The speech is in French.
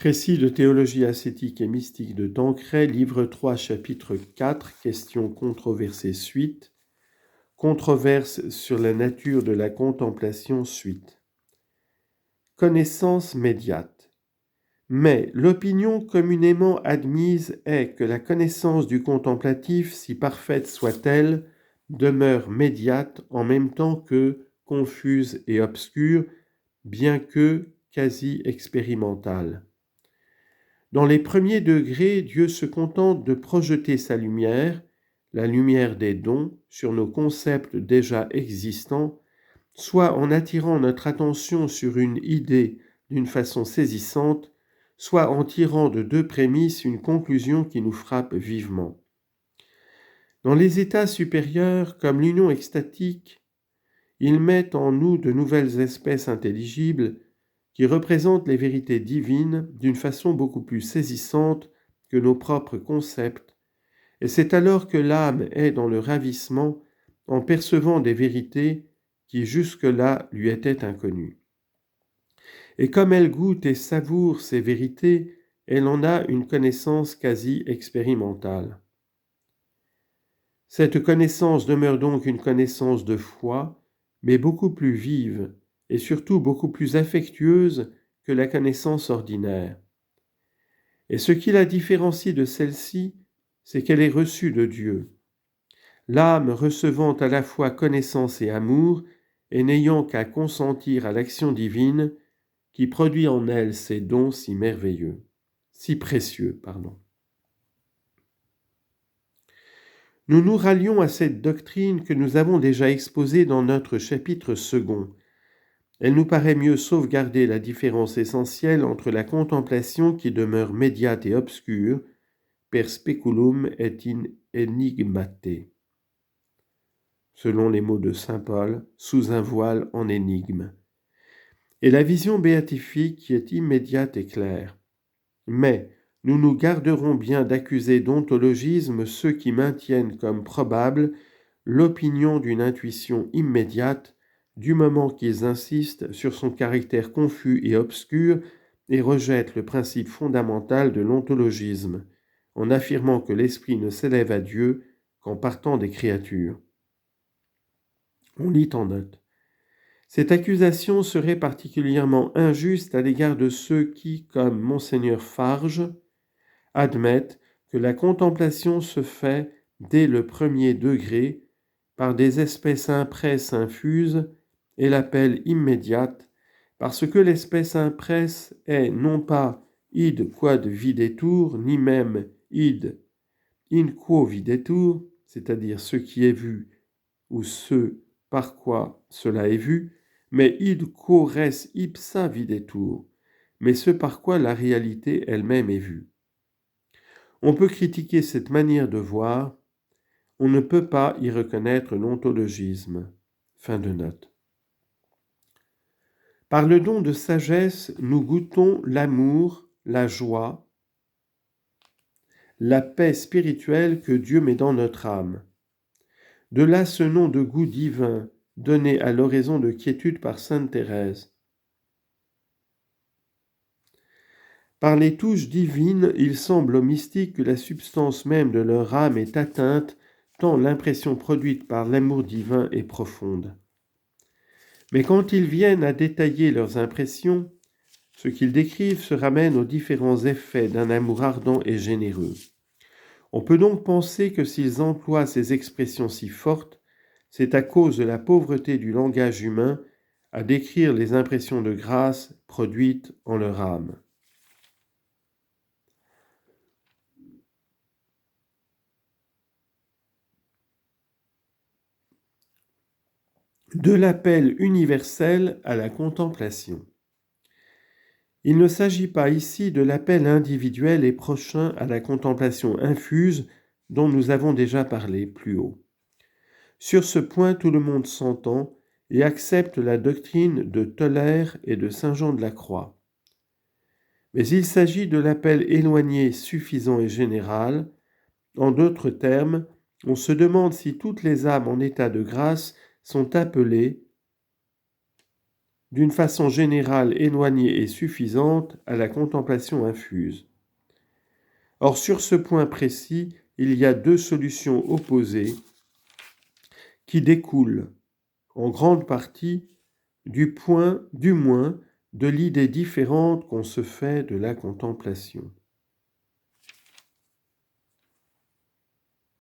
Précis de théologie ascétique et mystique de Tancret, livre 3, chapitre 4, questions controversées suite, controverse sur la nature de la contemplation suite. Connaissance médiate. Mais l'opinion communément admise est que la connaissance du contemplatif, si parfaite soit-elle, demeure médiate en même temps que confuse et obscure, bien que quasi expérimentale. Dans les premiers degrés, Dieu se contente de projeter sa lumière, la lumière des dons, sur nos concepts déjà existants, soit en attirant notre attention sur une idée d'une façon saisissante, soit en tirant de deux prémices une conclusion qui nous frappe vivement. Dans les états supérieurs, comme l'union extatique, il met en nous de nouvelles espèces intelligibles qui représentent les vérités divines d'une façon beaucoup plus saisissante que nos propres concepts, et c'est alors que l'âme est dans le ravissement en percevant des vérités qui jusque-là lui étaient inconnues. Et comme elle goûte et savoure ces vérités, elle en a une connaissance quasi expérimentale. Cette connaissance demeure donc une connaissance de foi, mais beaucoup plus vive et surtout beaucoup plus affectueuse que la connaissance ordinaire. Et ce qui la différencie de celle-ci, c'est qu'elle est reçue de Dieu. L'âme recevant à la fois connaissance et amour, et n'ayant qu'à consentir à l'action divine qui produit en elle ces dons si merveilleux, si précieux, Nous nous rallions à cette doctrine que nous avons déjà exposée dans notre chapitre second. Elle nous paraît mieux sauvegarder la différence essentielle entre la contemplation qui demeure médiate et obscure, per speculum et in enigmate, selon les mots de saint Paul, sous un voile en énigme, et la vision béatifique qui est immédiate et claire. Mais nous nous garderons bien d'accuser d'ontologisme ceux qui maintiennent comme probable l'opinion d'une intuition immédiate du moment qu'ils insistent sur son caractère confus et obscur et rejettent le principe fondamental de l'ontologisme, en affirmant que l'esprit ne s'élève à Dieu qu'en partant des créatures. On lit en note. Cette accusation serait particulièrement injuste à l'égard de ceux qui, comme Monseigneur Farge, admettent que la contemplation se fait dès le premier degré par des espèces impresses infuses et l'appellent immédiate parce que l'espèce impresse est non pas id quod videtur, ni même id in quo videtur, c'est-à-dire ce qui est vu ou ce par quoi cela est vu, mais id quo res ipsa videtur, mais ce par quoi la réalité elle-même est vue. On peut critiquer cette manière de voir, on ne peut pas y reconnaître l'ontologisme. Fin de note. Par le don de sagesse, nous goûtons l'amour, la joie, la paix spirituelle que Dieu met dans notre âme. De là ce nom de goût divin, donné à l'oraison de quiétude par sainte Thérèse. Par les touches divines, il semble aux mystiques que la substance même de leur âme est atteinte, tant l'impression produite par l'amour divin est profonde. Mais quand ils viennent à détailler leurs impressions, ce qu'ils décrivent se ramène aux différents effets d'un amour ardent et généreux. On peut donc penser que s'ils emploient ces expressions si fortes, c'est à cause de la pauvreté du langage humain à décrire les impressions de grâce produites en leur âme. De l'appel universel à la contemplation. Il ne s'agit pas ici de l'appel individuel et prochain à la contemplation infuse dont nous avons déjà parlé plus haut. Sur ce point, tout le monde s'entend et accepte la doctrine de Tolère et de Saint Jean de la Croix. Mais il s'agit de l'appel éloigné, suffisant et général. En d'autres termes, on se demande si toutes les âmes en état de grâce sont appelées d'une façon générale éloignée et suffisante à la contemplation infuse. Or, sur ce point précis, il y a deux solutions opposées qui découlent en grande partie du moins de l'idée différente qu'on se fait de la contemplation.